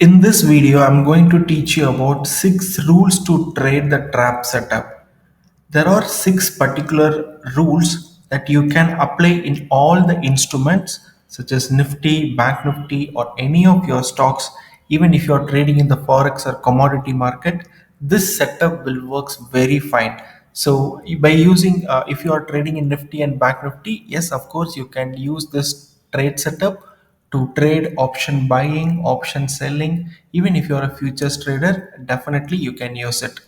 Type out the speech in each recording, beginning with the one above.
In this video, I'm going to teach you about 6 rules to trade the trap setup. There are 6 particular rules that you can apply in all the instruments such as Nifty, Bank Nifty, or any of your stocks. Even if you're trading in the forex or commodity market, this setup will works very fine. So by using, if you are trading in Nifty and Bank Nifty, yes, of course, you can use this trade setup to trade option buying, option selling. Even if you're a futures trader, definitely you can use it.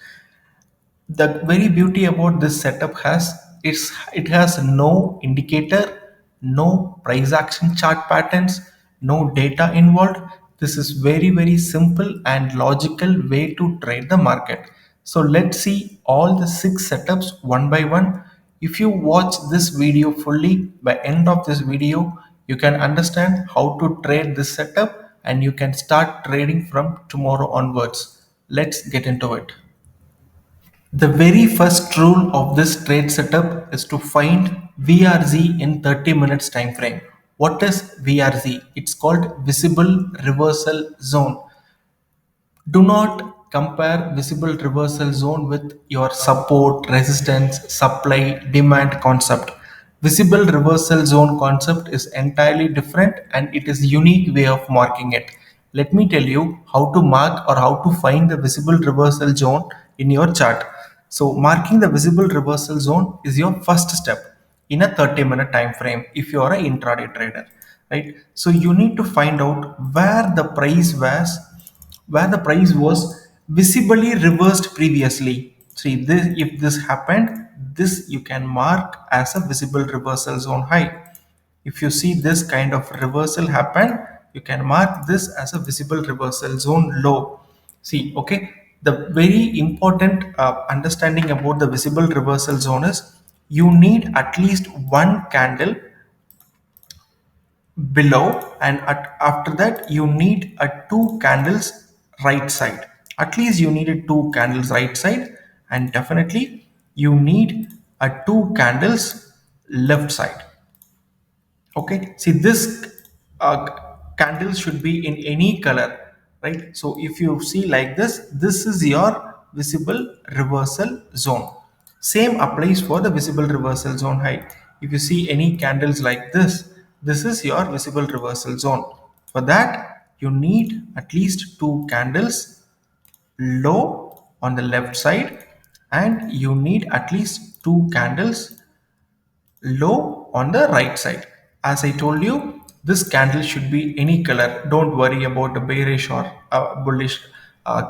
The very beauty about this setup has is it has no indicator, no price action chart patterns, no data involved. This is very simple and logical way to trade the market. So let's see all the 6 setups one by one. If you watch this video fully, by end of this video you can understand how to trade this setup and you can start trading from tomorrow onwards. Let's get into it. The very first rule of this trade setup is to find VRZ in 30 minutes time frame. What is VRZ? It's called visible reversal zone. Do not compare visible reversal zone with your support, resistance, supply, demand concept. Visible reversal zone concept is entirely different and it is unique way of marking it. Let me tell you how to mark or how to find the visible reversal zone in your chart. So marking the visible reversal zone is your first step in a 30-minute time frame if you are an intraday trader, right? So you need to find out where the price was visibly reversed previously. See this, if this happened, this you can mark as a visible reversal zone high. If you see this kind of reversal happen, you can mark this as a visible reversal zone low. See, okay, the very important understanding about the visible reversal zone is you need at least one candle below, and after that you need a 2 candles right side. At least you needed 2 candles right side, and definitely you need a 2 candles left side. Okay, see this uh, candle should be in any color, right? So if you see like this is your visible reversal zone. Same applies for the visible reversal zone high. If you see any candles like this is your visible reversal zone. For that you need at least 2 candles low on the left side, and you need at least 2 candles low on the right side. As I told you, this candle should be any color. Don't worry about the bearish or bullish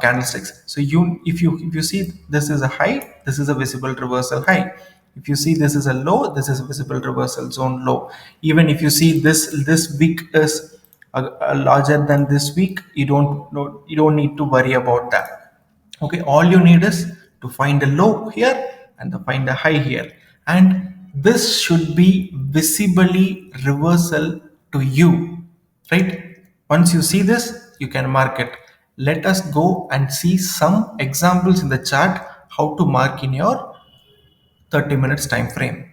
candlesticks. So if you see this is a high, this is a visible reversal high. If you see this is a low, this is a visible reversal zone low. Even if you see this week is larger than this week, you don't need to worry about that. Okay, all you need is to find a low here and to find a high here, and this should be visibly reversal to you, right? Once you see this you can mark it. Let us go and see some examples in the chart how to mark in your 30 minutes time frame.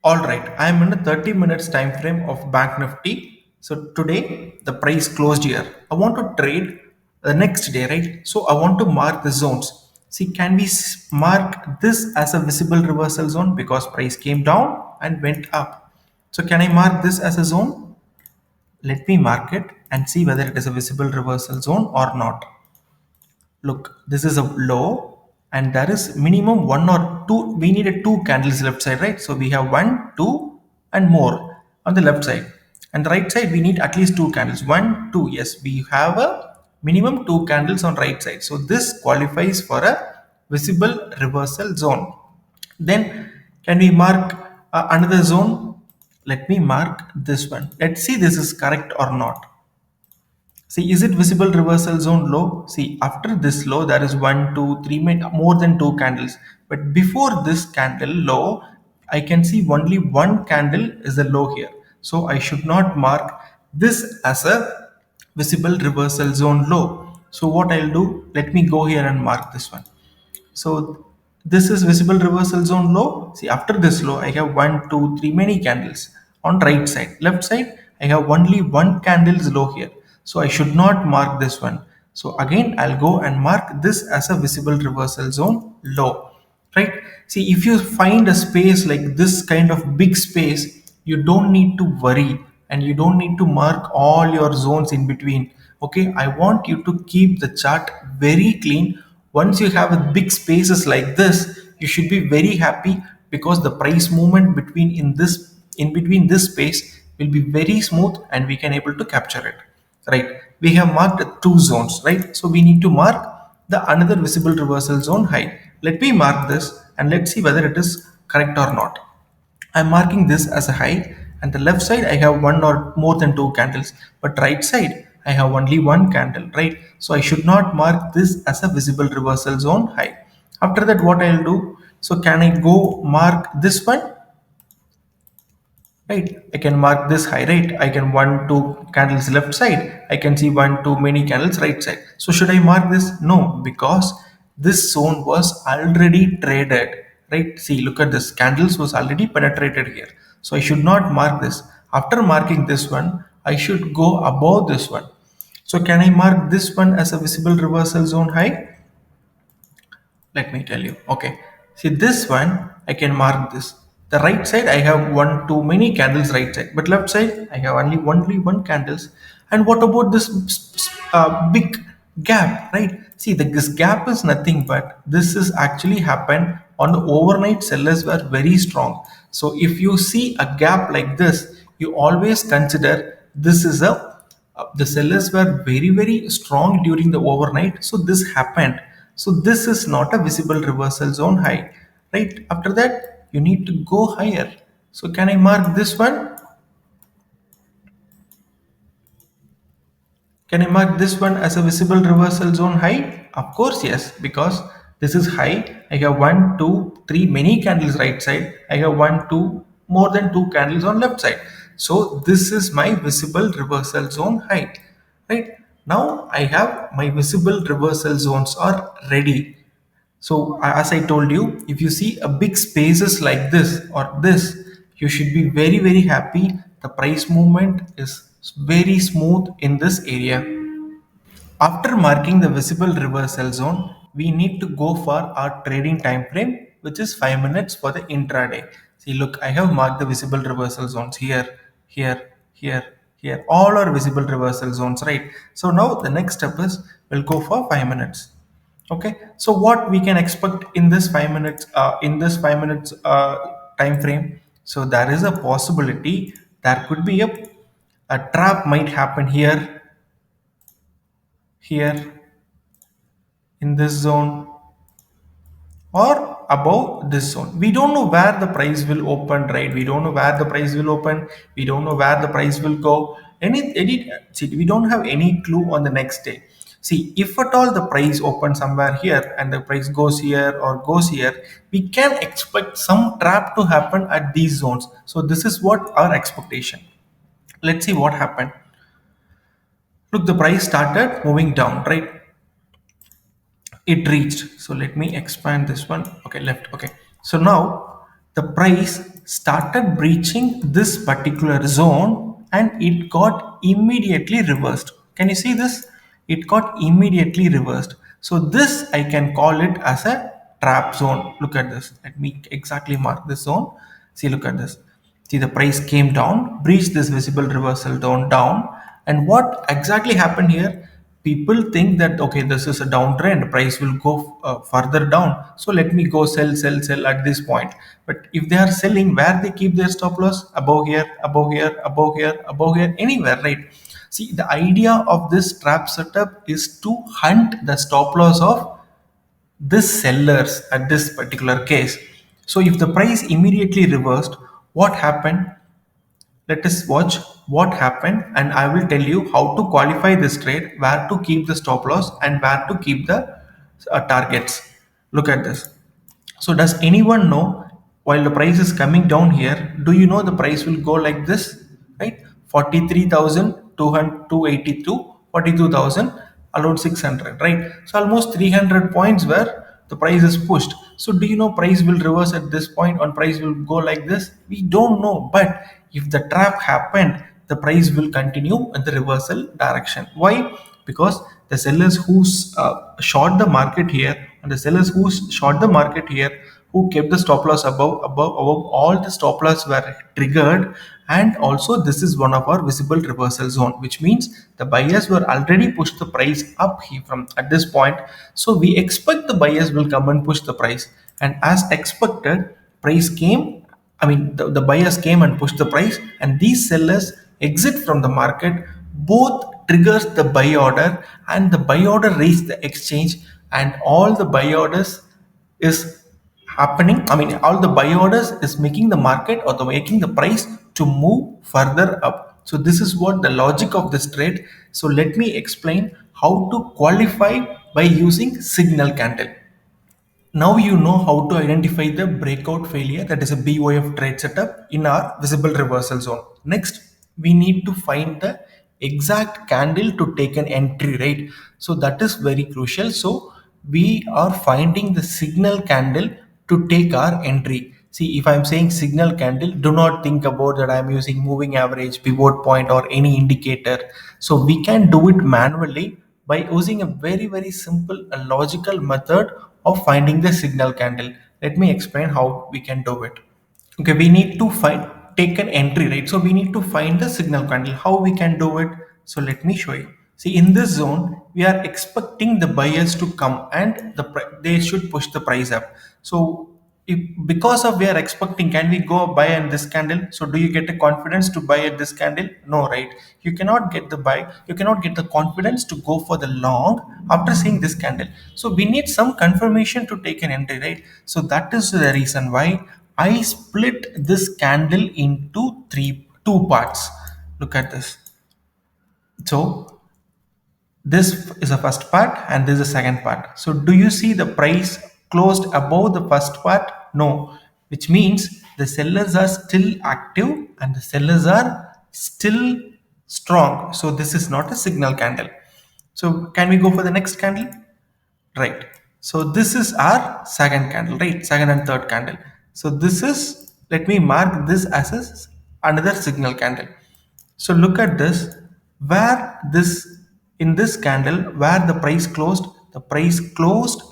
All right, I am in a 30 minutes time frame of Bank Nifty. So today the price closed here. I want to trade the next day, right? So I want to mark the zones. See, can we mark this as a visible reversal zone because price came down and went up? So can I mark this as a zone? Let me mark it and see whether it is a visible reversal zone or not. Look, this is a low and there is minimum one or two. We needed 2 candles left side, right? So we have one, two, and more on the left side. And the right side, we need at least 2 candles. One, two. Yes, we have a minimum 2 candles on right side. So this qualifies for a visible reversal zone. Then can we mark another zone? Let me mark this one. Let's see this is correct or not. See, is it visible reversal zone low? See, after this low, there is one, two, three, more than 2 candles. But before this candle low, I can see only one candle is the low here. So I should not mark this as a visible reversal zone low. So what I'll do, let me go here and mark this one. So this is visible reversal zone low. See, after this low, I have one, two, three, many candles on right side. Left side, I have only one candle is low here. So I should not mark this one. So again, I'll go and mark this as a visible reversal zone low, right? See, if you find a space like this kind of big space, you don't need to worry and you don't need to mark all your zones in between. Okay, I want you to keep the chart very clean. Once you have a big spaces like this, you should be very happy because the price movement between in between this space will be very smooth and we can able to capture it, right? We have marked two zones, right? So we need to mark the another visible reversal zone high. Let me mark this and let's see whether it is correct or not. I'm marking this as a high, and the left side I have one or more than two candles, but right side I have only one candle, right? So I should not mark this as a visible reversal zone high. After that, what I'll do? So can I go mark this one? Right, I can mark this high, right? I can one two candles left side, I can see one too many candles right side. So should I mark this? No, because this zone was already traded, right? See, look at this, candles was already penetrated here, so I should not mark this. After marking this one, I should go above this one. So can I mark this one as a visible reversal zone high? Let me tell you. Okay, see this one, I can mark this. The right side I have one too many candles right side, but left side I have only one candles. And what about this big gap, right? See, this gap is nothing but this is actually happened on the overnight, sellers were very strong. So if you see a gap like this, you always consider this is a the sellers were very strong during the overnight, so this happened. So this is not a visible reversal zone high, right? After that, you need to go higher. So can I mark this one? Can I mark this one as a visible reversal zone high? Of course, yes, because this is high. I have one, two, three, many candles right side. I have one, two, more than two candles on left side. So this is my visible reversal zone high, right? Now I have my visible reversal zones are ready. So as I told you, if you see a big spaces like this or this, you should be very happy. The price movement is very smooth in this area. After marking the visible reversal zone, we need to go for our trading time frame, which is 5 minutes for the intraday. See, look, I have marked the visible reversal zones here, here, here, here. All are visible reversal zones, right? So now the next step is we'll go for 5 minutes. Okay, so what we can expect in this 5 minutes time frame? So there is a possibility there could be a trap might happen here, here, in this zone, or above this zone. We don't know where the price will open, right? We don't know where the price will open. We don't know where the price will go. See, we don't have any clue on the next day. See, if at all the price opens somewhere here and the price goes here or goes here, we can expect some trap to happen at these zones. So this is what our expectation. Let's see what happened. Look, the price started moving down, right? It reached. So let me expand this one. Okay, left. Okay, so now the price started breaching this particular zone and it got immediately reversed. Can you see this? It got immediately reversed. So this I can call it as a trap zone. Look at this. Let me exactly mark this zone. See, look at this. See, the price came down, breached this visible reversal down. And what exactly happened here? People think that okay, this is a downtrend, price will go further down. So let me go sell at this point. But if they are selling, where they keep their stop loss? Above here, above here, above here, above here, anywhere, right? See, the idea of this trap setup is to hunt the stop loss of this sellers at this particular case. So if the price immediately reversed, what happened? Let us watch what happened and I will tell you how to qualify this trade, where to keep the stop loss and where to keep the targets. Look at this. So does anyone know, while the price is coming down here, do you know the price will go like this, right? 43,282, 42,000, around 600, right? So almost 300 points where the price is pushed. So do you know price will reverse at this point, on price will go like this? We don't know, but if the trap happened, the price will continue in the reversal direction. Why? Because the sellers who short the market here and the sellers who short the market here, who kept the stop loss above, all the stop loss were triggered. And also this is one of our visible reversal zone, which means the buyers were already pushed the price up here from at this point. So we expect the buyers will come and push the price, and as expected, price came. I mean, the buyers came and pushed the price, and these sellers exit from the market. Both triggers the buy order, and the buy order reached the exchange, and all the buy orders is happening. I mean, all the buy orders is making the market or the making the price to move further up. So this is what the logic of this trade. So let me explain how to qualify by using signal candle. Now you know how to identify the breakout failure, that is a BOF trade setup in our visible reversal zone. Next, we need to find the exact candle to take an entry, right? So that is very crucial. So we are finding the signal candle to take our entry. See, if I'm saying signal candle, do not think about that I'm using moving average, pivot point, or any indicator. So we can do it manually by using a very simple logical method of finding the signal candle. Let me explain how we can do it. Okay, we need to find take an entry, right? So we need to find the signal candle. How we can do it? So let me show you. See, in this zone we are expecting the buyers to come, and they should push the price up. So if because of we are expecting, can we go buy in this candle? So do you get the confidence to buy at this candle? No, right? You cannot get the buy, you cannot get the confidence to go for the long after seeing this candle. So we need some confirmation to take an entry, right? So that is the reason why I split this candle into two parts. Look at this. So this is the first part and this is the second part. So do you see the price closed above the first part? No, which means the sellers are still active and the sellers are still strong. So this is not a signal candle. So can we go for the next candle? Right. So this is our second candle, right? Second and third candle. So this is, let me mark this as another signal candle. So look at this, where this, in this candle, where the price closed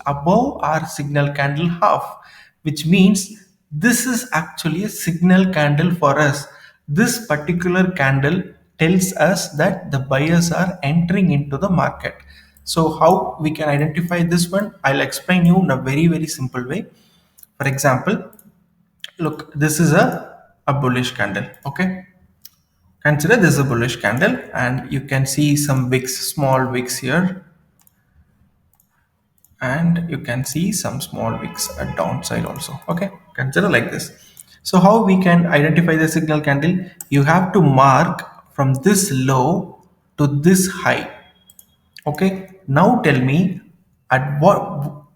above our signal candle half, which means this is actually a signal candle for us. This particular candle tells us that the buyers are entering into the market. So how we can identify this one? I'll explain you in a very simple way. For example, look, this is a bullish candle. Okay, consider this a bullish candle, and you can see some wicks, small wicks here, and you can see some small wicks at downside also. Okay, consider like this. So how we can identify the signal candle? You have to mark from this low to this high. Okay, now tell me at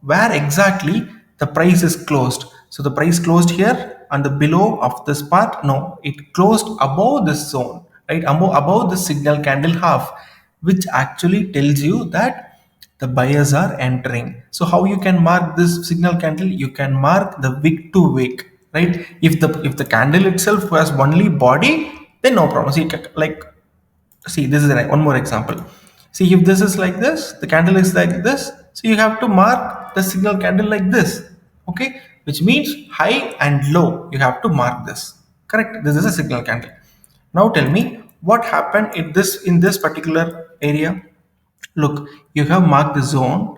where exactly the price is closed. So the price closed here on the below of this part? No, it closed above this zone, right? Above the signal candle half, which actually tells you that the buyers are entering. So how you can mark this signal candle? You can mark the wick to wick, right? If the candle itself has only body, then no problem. See, like, see, this is one more example. See, if this is like this, the candle is like this, so you have to mark the signal candle like this. Okay, which means high and low, you have to mark this. Correct, this is a signal candle. Now tell me what happened in this particular area. Look, you have marked the zone,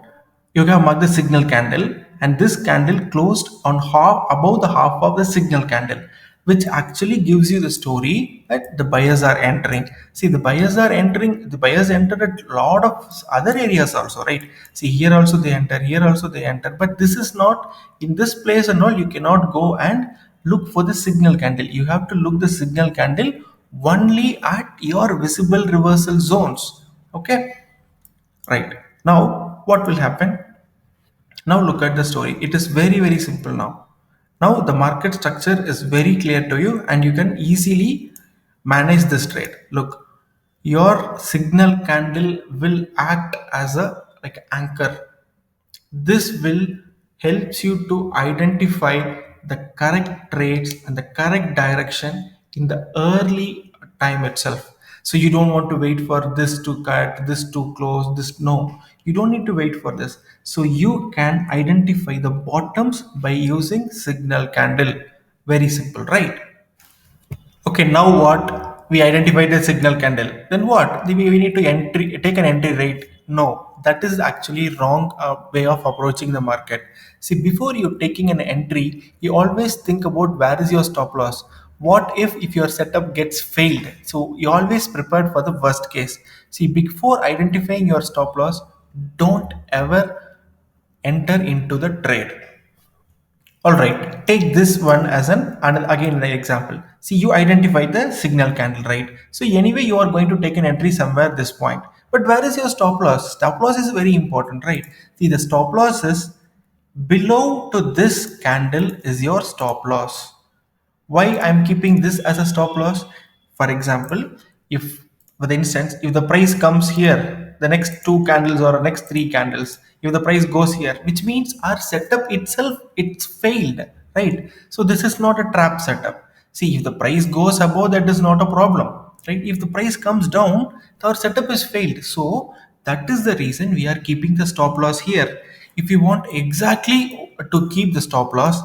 you have marked the signal candle, and this candle closed on half above the half of the signal candle, which actually gives you the story that the buyers are entering. See, the buyers are entering, the buyers entered a lot of other areas also, right? See, here also they enter, here also they enter, but this is not in this place and all. You cannot go and look for the signal candle. You have to look the signal candle only at your visible reversal zones. Okay, right. Now what will happen? Now look at the story. It is very simple now. Now the market structure is very clear to you and you can easily manage this trade. Look, your signal candle will act as a like anchor. This will helps you to identify the correct trades and the correct direction in the early time itself. So you don't want to wait for this to cut, this to close, this, no, you don't need to wait for this. So you can identify the bottoms by using signal candle. Very simple, right? Okay, now what? We identified the signal candle. Then what? We need to take an entry rate. No, that is actually wrong way of approaching the market. See, before you taking an entry, you always think about where is your stop loss. What if your setup gets failed? So you always prepared for the worst case. See, before identifying your stop loss, don't ever enter into the trade. All right, take this one as an another again an example. See, you identify the signal candle, right? So anyway, you are going to take an entry somewhere this point. But where is your stop loss? Stop loss is very important, right? See, the stop loss is below to this candle is your stop loss. Why I'm keeping this as a stop loss? For example, if for the instance, if the price comes here, the next two candles or next three candles, if the price goes here, which means our setup itself it's failed, right? So this is not a trap setup. See, if the price goes above, that is not a problem, right? If the price comes down, our setup is failed. So that is the reason we are keeping the stop loss here. If you want exactly to keep the stop loss,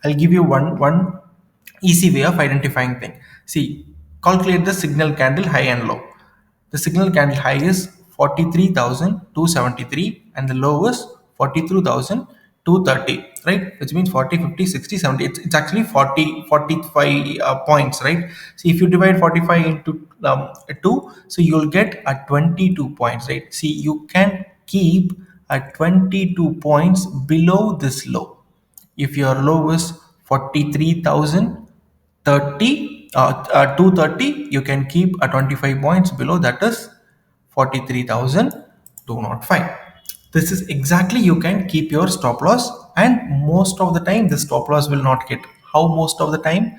I'll give you one easy way of identifying thing. See, calculate the signal candle high and low. The signal candle high is 43,273 and the low is 43,230, right? Which means 40, 50, 60, 70. It's actually 40, 45 points, right? See, if you divide 45 into 2, so you'll get a 22 points, right? See, you can keep a 22 points below this low. If your low is 43,030 230, you can keep a 25 points below, that is 43,205. This is exactly you can keep your stop loss, and most of the time the stop loss will not hit. How most of the time?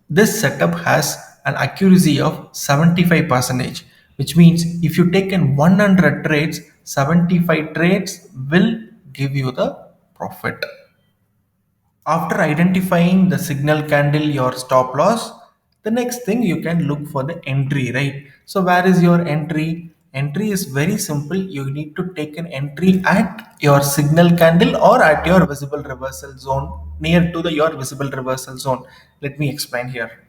This setup has an accuracy of 75 percentage, which means if you take in 100 trades, 75 trades will give you the profit. After identifying the signal candle, your stop loss, the next thing you can look for the entry, right? So where is your entry? Entry is very simple. You need to take an entry at your signal candle or at your visible reversal zone, near to your visible reversal zone. Let me explain here.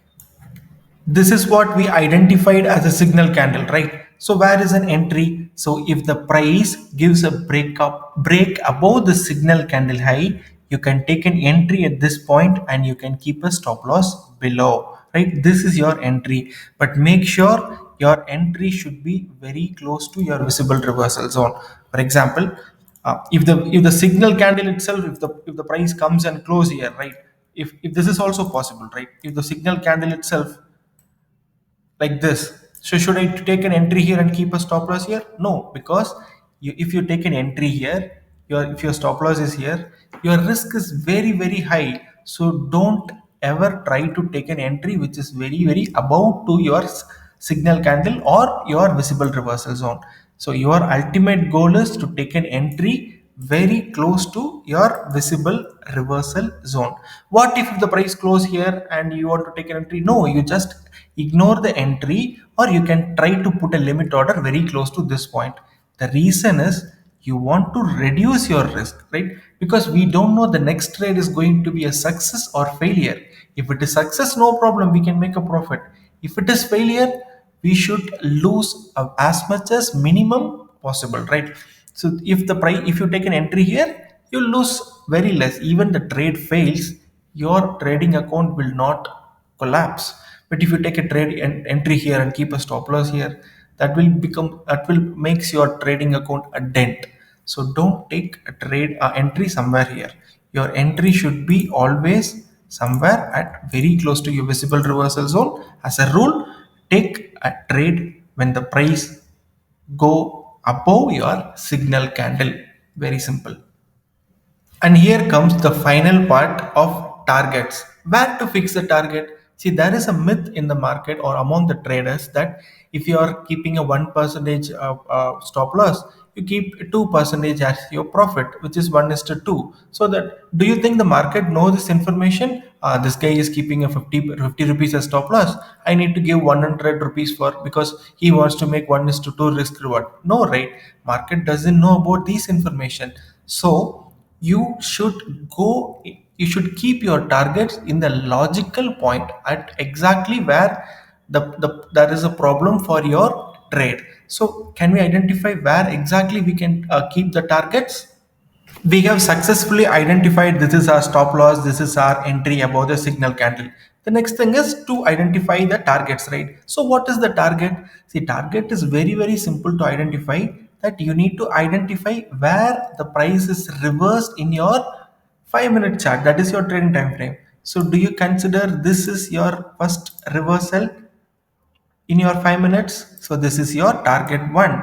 This is what we identified as a signal candle, right? So where is an entry? So if the price gives a break above the signal candle high, you can take an entry at this point and you can keep a stop loss below, right? This is your entry, but make sure your entry should be very close to your visible reversal zone. For example, if the signal candle itself, if the price comes and close here, right? If this is also possible, right? If the signal candle itself like this. So should I take an entry here and keep a stop loss here? No, because if you take an entry here, if your stop loss is here, your risk is very high. So don't ever try to take an entry which is very above to your signal candle or your visible reversal zone. So your ultimate goal is to take an entry very close to your visible reversal zone. What if the price close here and you want to take an entry? No, you just ignore the entry, or you can try to put a limit order very close to this point. The reason is you want to reduce your risk, right? Because we don't know the next trade is going to be a success or failure. If it is success, no problem, we can make a profit. If it is failure, we should lose as much as minimum possible, right? So if you take an entry here, you lose very less. Even the trade fails, your trading account will not collapse. But if you take a entry here and keep a stop loss here, that will makes your trading account a dent. So don't take a trade entry somewhere here. Your entry should be always somewhere at very close to your visible reversal zone. As a rule, take a trade when the price go above your signal candle. Very simple. And here comes the final part of targets. Where to fix the target? See, there is a myth in the market or among the traders that if you are keeping a 1% stop loss, you keep 2% as your profit, which is 1:2. So that, do you think the market knows this information, this guy is keeping a 50 rupees as stop loss. I need to give 100 rupees for, because he wants to make 1 is to 2 risk reward. No, right? Market doesn't know about these information. So you should go, you should keep your targets in the logical point at exactly where there is a problem for your trade. So can we identify where exactly we can keep the targets? We have successfully identified this is our stop loss, this is our entry above the signal candle. The next thing is to identify the targets, right? So what is the target? See, target is very, very simple to identify. That you need to identify where the price is reversed in your 5-minute chart. That is your trading time frame. So do you consider this is your first reversal in your 5 minutes? So this is your target one.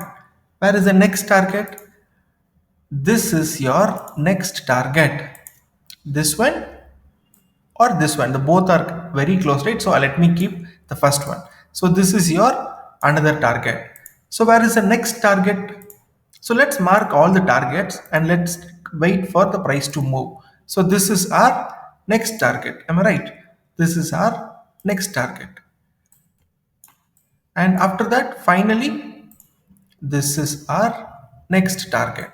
Where is the next target? This is your next target. This one or this one, the both are very close, right? So let me keep the first one. So this is your another target. So where is the next target? So let's mark all the targets and let's wait for the price to move. So this is our next target, am I right? This is our next target. And after that, finally, this is our next target.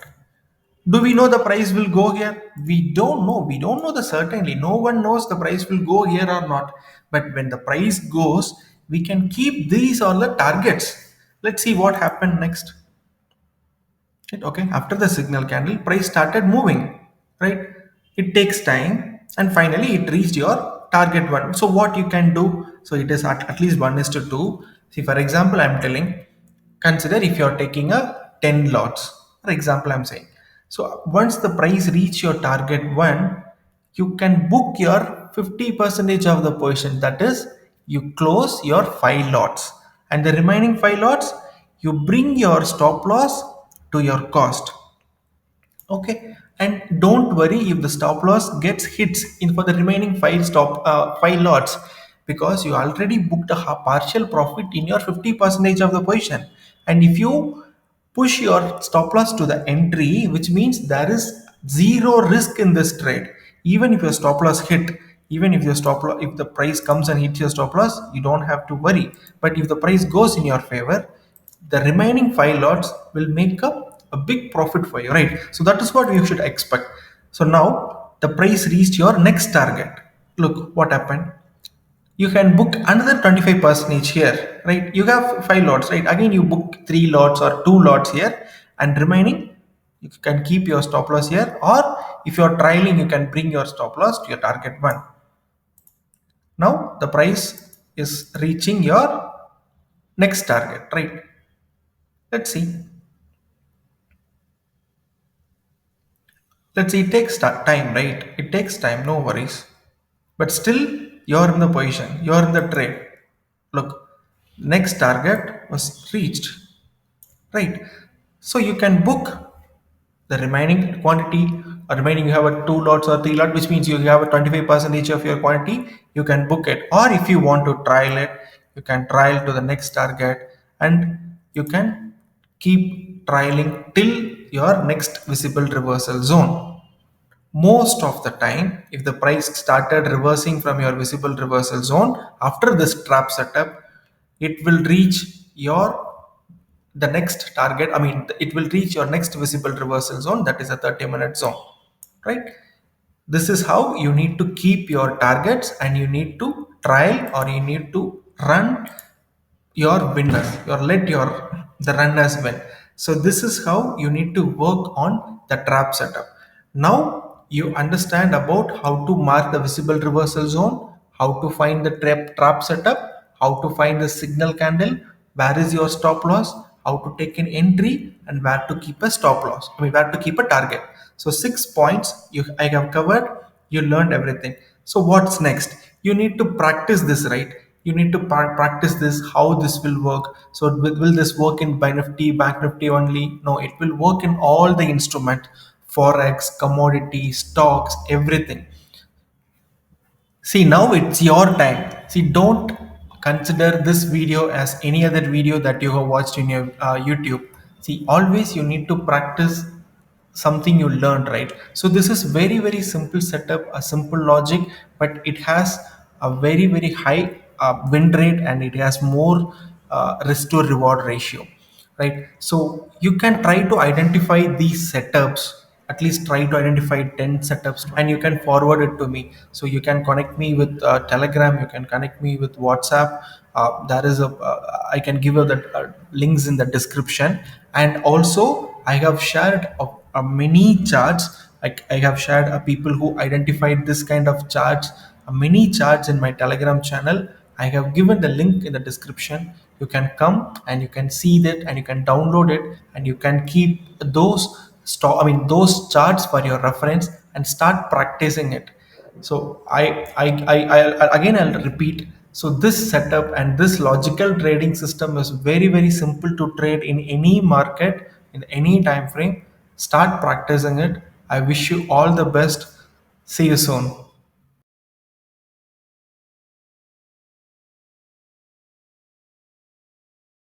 Do we know the price will go here? We don't know. We don't know the certainly. No one knows the price will go here or not. But when the price goes, we can keep these all the targets. Let's see what happened next. Right, okay, after the signal candle, price started moving, right? It takes time and finally it reached your target one. So what you can do? So it is at least 1 is to 2. See, for example, I'm telling, consider if you're taking a 10 lots, for example, I'm saying. So once the price reach your target one, you can book your 50 percentage of the position. That is, you close your 5 lots and the remaining 5 lots, you bring your stop loss to your cost. Okay, and don't worry if the stop loss gets hits in for the remaining 5 lots, because you already booked a partial profit in your 50 percentage of the position. And if you push your stop loss to the entry, which means there is zero risk in this trade. Even if your stop loss hit, even if your stop loss, if the price comes and hits your stop loss, you don't have to worry. But if the price goes in your favor, the remaining 5 lots will make up a big profit for you, right? So that is what you should expect. So now the price reached your next target. Look what happened. You can book another 25 percentage here, right? You have 5 lots, right? Again, you book 3 lots or 2 lots here, and remaining you can keep your stop loss here, or if you're trailing, you can bring your stop loss to your target one. Now the price is reaching your next target, right? Let's see. Let's see, it takes time, right? It takes time, no worries. But still, you're in the position, you're in the trade. Look, next target was reached, right? So you can book the remaining quantity, or remaining, you have a 2 lots or 3 lot, which means you have a 25 percentage of your quantity. You can book it, or if you want to trial it, you can trial to the next target, and you can keep trialing till your next visible reversal zone. Most of the time, if the price started reversing from your visible reversal zone after this trap setup, it will reach your the next target. I mean, it will reach your next visible reversal zone, that is a 30-minute zone, right? This is how you need to keep your targets, and you need to trial, or you need to run your winners, your let your the runners win. So this is how you need to work on the trap setup. Now you understand about how to mark the visible reversal zone, how to find the trap setup, how to find the signal candle, where is your stop loss, how to take an entry, and where to keep a stop loss, I mean where to keep a target. So 6 points I have covered. You learned everything. So what's next? You need to practice this, right? You need to practice this, how this will work. So will this work in buy nifty, bank nifty only? No, it will work in all the instrument, forex, commodity, stocks, everything. See, now it's your time. See, don't consider this video as any other video that you have watched in your YouTube. See, always you need to practice something you learned, right? So this is very very simple setup, a simple logic, but it has a very very high win rate, and it has more risk to reward ratio, right? So you can try to identify these setups, at least try to identify 10 setups, and you can forward it to me. So you can connect me with Telegram, you can connect me with WhatsApp. There is a I can give you the links in the description. And also I have shared many charts, like I have shared people who identified this kind of charts, many charts in my Telegram channel. I have given the link in the description. You can come and you can see that, and you can download it, and you can keep those those charts for your reference and start practicing it. So again I'll repeat. So this setup and this logical trading system is very very simple to trade in any market in any time frame. Start practicing it. I wish you all the best. See you soon.